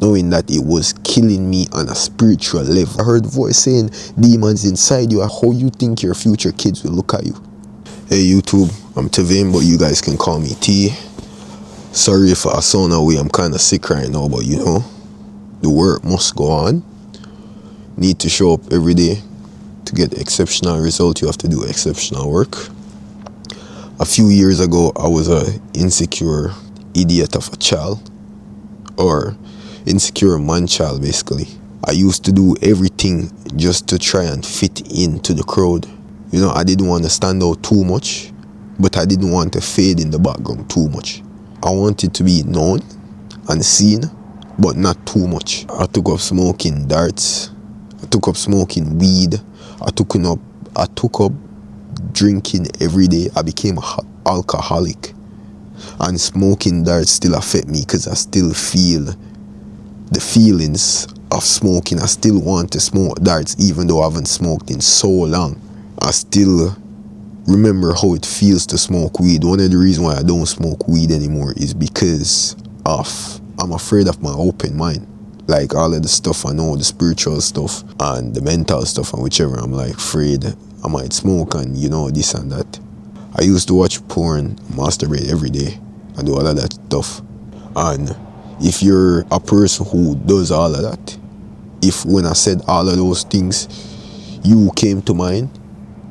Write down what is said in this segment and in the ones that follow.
knowing that it was killing me on a spiritual level. I heard the voice saying, demons inside you, how you think your future kids will look at you. Hey YouTube, I'm Tevin, but you guys can call me T. Sorry if I sound away, I'm kind of sick right now, but you know, the work must go on. Need to show up every day. To get exceptional result, you have to do exceptional work. A few years ago, I was a insecure idiot of a child, or insecure man-child basically. I used to do everything just to try and fit into the crowd. You know, I didn't want to stand out too much, but I didn't want to fade in the background too much. I wanted to be known and seen, but not too much. I took up smoking darts. I took up smoking weed. I took up drinking every day. I became an alcoholic. And smoking darts still affect me because I still feel the feelings of smoking. I still want to smoke darts even though I haven't smoked in so long. I still remember how it feels to smoke weed. One of the reasons why I don't smoke weed anymore is because I'm afraid of my open mind. Like all of the stuff I know, the spiritual stuff and the mental stuff and whichever, I'm like afraid I might smoke and you know, this and that. I used to watch porn, masturbate every day. I do all of that stuff. And if you're a person who does all of that, if when I said all of those things, you came to mind,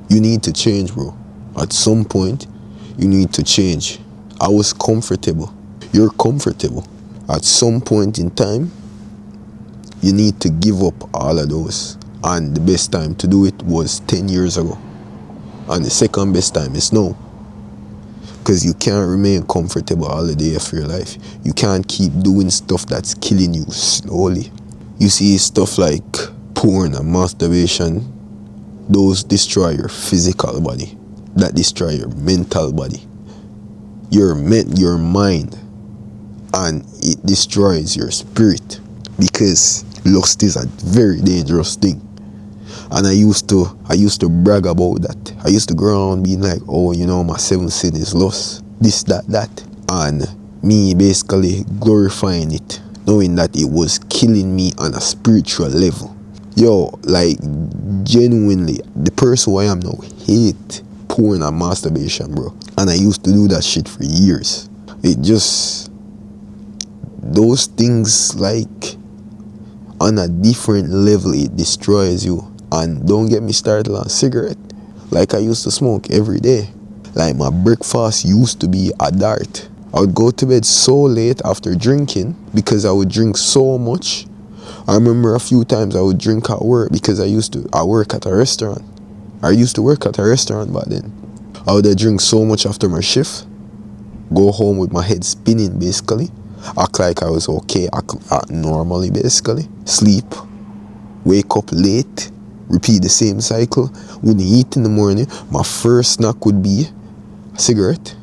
you need to change, bro. At some point, you need to change. I was comfortable. You're comfortable. At some point in time, you need to give up all of those. And the best time to do it was 10 years ago. And the second best time is now. Because you can't remain comfortable all the day of your life. You can't keep doing stuff that's killing you slowly. You see stuff like porn and masturbation, those destroy your physical body. That destroy your mental body. Your mind. And it destroys your spirit. Because lust is a very dangerous thing. And I used to brag about that. I used to go around being like, oh, you know, my 7th sin is lust. This, that. And me basically glorifying it. Knowing that it was killing me on a spiritual level. Yo, like, genuinely, the person who I am now hate porn and masturbation, bro. And I used to do that shit for years. It just, those things, like, on a different level, it destroys you. And don't get me started on cigarette. Like I used to smoke every day. Like my breakfast used to be a dart. I would go to bed so late after drinking because I would drink so much. I remember a few times I would drink at work because I work at a restaurant. I used to work at a restaurant back then. I would drink so much after my shift. Go home with my head spinning basically. Act like I was okay, act normally basically. Sleep, wake up late, repeat the same cycle. Wouldn't eat in the morning. My first snack would be a cigarette.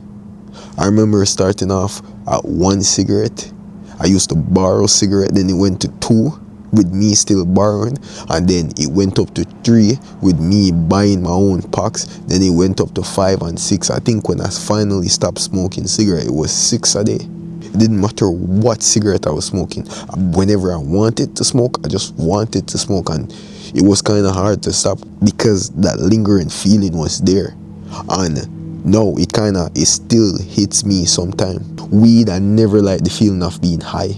I remember starting off at 1 cigarette. I used to borrow cigarette, then it went to 2 with me still borrowing, and then it went up to 3 with me buying my own packs. Then it went up to 5 and 6. I think when I finally stopped smoking cigarette, it was 6 a day. It didn't matter what cigarette I was smoking. Whenever I wanted to smoke, I just wanted to smoke, and it was kind of hard to stop because that lingering feeling was there. And now it still hits me sometimes. Weed, I never liked the feeling of being high,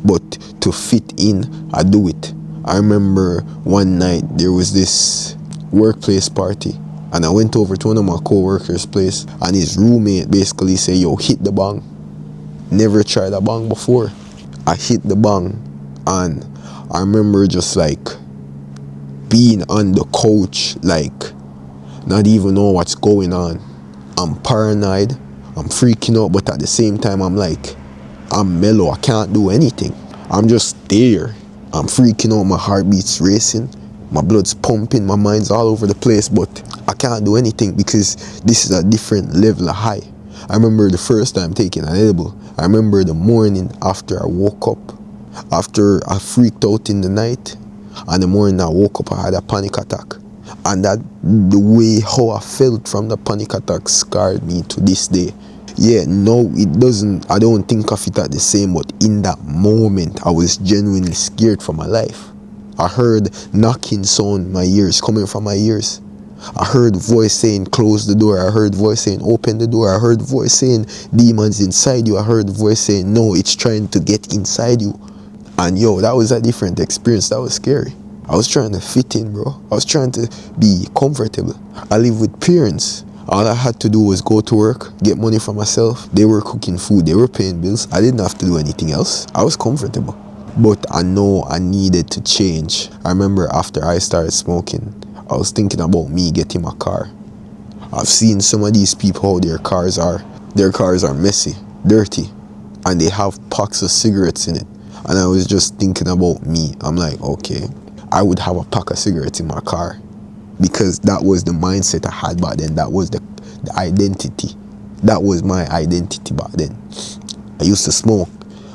but to fit in, I do it. I remember one night there was this workplace party, and I went over to one of my co-workers' place, and his roommate basically said, yo, hit the bong. Never tried a bong before. I hit the bong, and I remember just like being on the couch, like not even know what's going on. I'm paranoid, I'm freaking out, but at the same time I'm like, I'm mellow, I can't do anything. I'm just there. I'm freaking out, my heartbeat's racing, my blood's pumping, my mind's all over the place, but I can't do anything because this is a different level of high. I remember the first time taking an edible. I remember the morning after I woke up, after I freaked out in the night, and the morning I woke up, I had a panic attack. And that, the way how I felt from the panic attack scarred me to this day. Yeah, no, it doesn't. I don't think of it at the same, but in that moment, I was genuinely scared for my life. I heard knocking sound in my ears, coming from my ears. I heard voice saying close the door. I heard voice saying open the door. I heard voice saying demons inside you. I heard voice saying no, it's trying to get inside you. And yo, that was a different experience. That was scary. I was trying to fit in, bro. I was trying to be comfortable. I live with parents. All I had to do was go to work, get money for myself. They were cooking food. They were paying bills. I didn't have to do anything else. I was comfortable. But I know I needed to change. I remember after I started smoking, I was thinking about me getting my car. I've seen some of these people how their cars are. Their cars are messy, dirty, and they have packs of cigarettes in it. And I was just thinking about me. I'm like, okay, I would have a pack of cigarettes in my car, because that was the mindset I had back then. That was the identity. That was my identity back then. I used to smoke.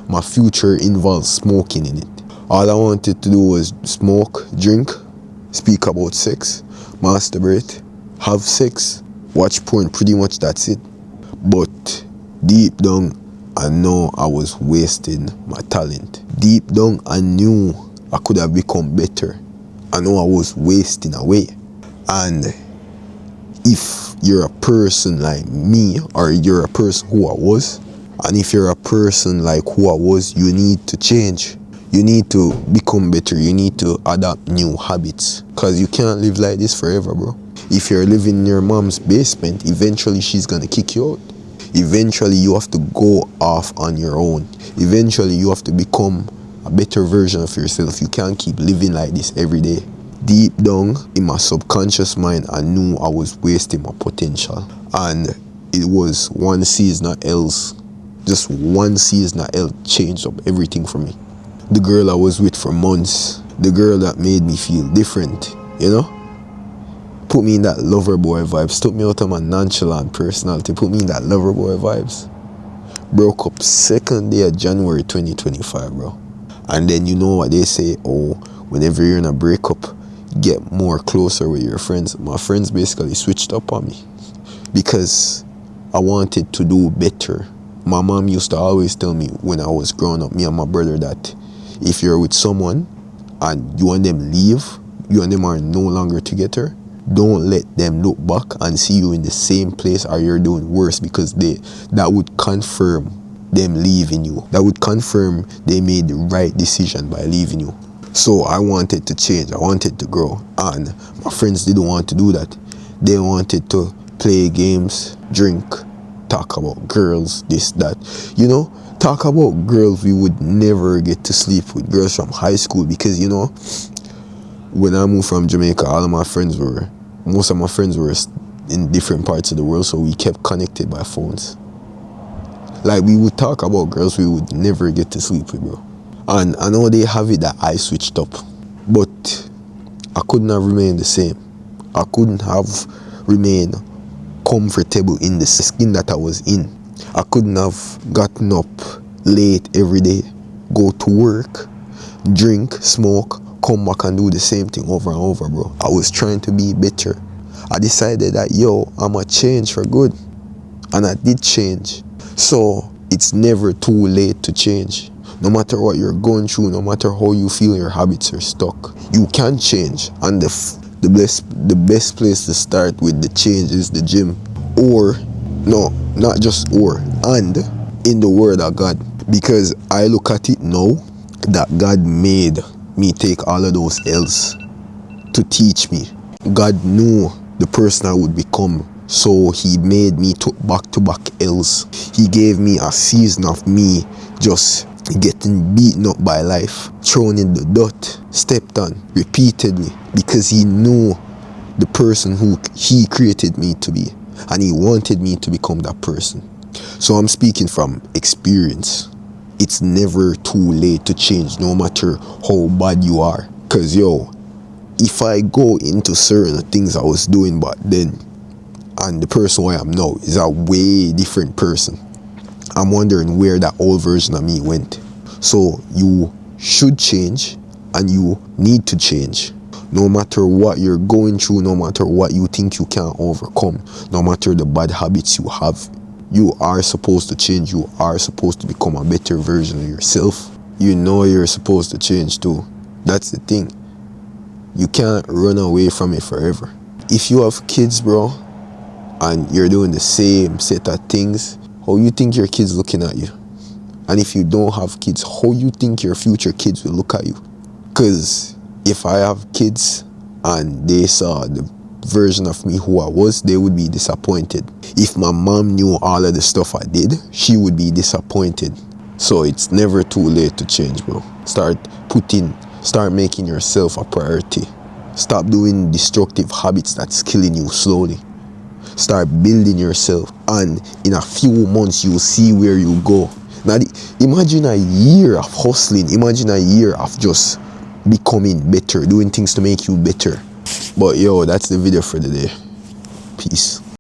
My future involved smoking in it. All I wanted to do was smoke, drink, speak about sex, masturbate, have sex, watch porn. Pretty much that's it. But deep down, I know I was wasting my talent. Deep down, I knew I could have become better. I know I was wasting away. And if you're a person like me, or you're a person who I was, and if you're a person like who I was, you need to change. You need to become better. You need to adopt new habits, because you can't live like this forever, bro. If you're living in your mom's basement, eventually she's gonna kick you out. Eventually you have to go off on your own. Eventually you have to become a better version of yourself. You can't keep living like this every day. Deep down in my subconscious mind, I knew I was wasting my potential. And it was one season of L's. Just one season of L changed up everything for me. The girl I was with for months, the girl that made me feel different, you know? Put me in that lover boy vibes, took me out of my nonchalant personality, put me in that lover boy vibes. Broke up 2nd day of January 2025, bro. And then you know what they say, oh, whenever you're in a breakup, get more closer with your friends. My friends basically switched up on me because I wanted to do better. My mom used to always tell me when I was growing up, me and my brother, that if you're with someone and you and them leave, you and them are no longer together, don't let them look back and see you in the same place or you're doing worse, because that would confirm them leaving you. That would confirm they made the right decision by leaving you. So I wanted to change. I wanted to grow. And my friends didn't want to do that. They wanted to play games, drink, talk about girls, this, that. You know, talk about girls we would never get to sleep with. Girls from high school. Because, you know, when I moved from Jamaica, most of my friends were in different parts of the world, so we kept connected by phones. Like, we would talk about girls we would never get to sleep with, bro. And I know they have it that I switched up, but I couldn't have remained the same. I couldn't have remained comfortable in the skin that I was in. I couldn't have gotten up late every day, go to work, drink, smoke, come back and do the same thing over and over, bro. I was trying to be better. I decided that, yo, I'ma change for good. And I did change. So it's never too late to change. No matter what you're going through, no matter how you feel your habits are stuck, you can change. And the best place to start with the change is the gym. Or, no, not just or, and in the Word of God. Because I look at it now that God made me take all of those L's to teach me. God knew the person I would become, so he made me to back-to-back L's. He gave me a season of me just getting beaten up by life, thrown in the dirt, stepped on repeatedly, because he knew the person who he created me to be, and he wanted me to become that person. So I'm speaking from experience. It's never too late to change, no matter how bad you are. Because, yo, if I go into certain things I was doing back then, and the person who I am now is a way different person, I'm wondering where that old version of me went. So you should change, and you need to change. No matter what you're going through, no matter what you think you can't overcome, no matter the bad habits you have, You are supposed to change. You are supposed to become a better version of yourself. You know you're supposed to change too. That's the thing. You can't run away from it forever. If you have kids, bro, and you're doing the same set of things, how you think your kids looking at you? And if you don't have kids, how you think your future kids will look at you? Because if I have kids and they saw the version of me who I was, they would be disappointed. If my mom knew all of the stuff I did, she would be disappointed. So it's never too late to change, bro. Start making yourself a priority. Stop doing destructive habits that's killing you slowly. Start building yourself, and in a few months you'll see where you go. Now imagine a year of hustling, imagine a year of just becoming better, doing things to make you better. But yo, that's the video for the day. Peace.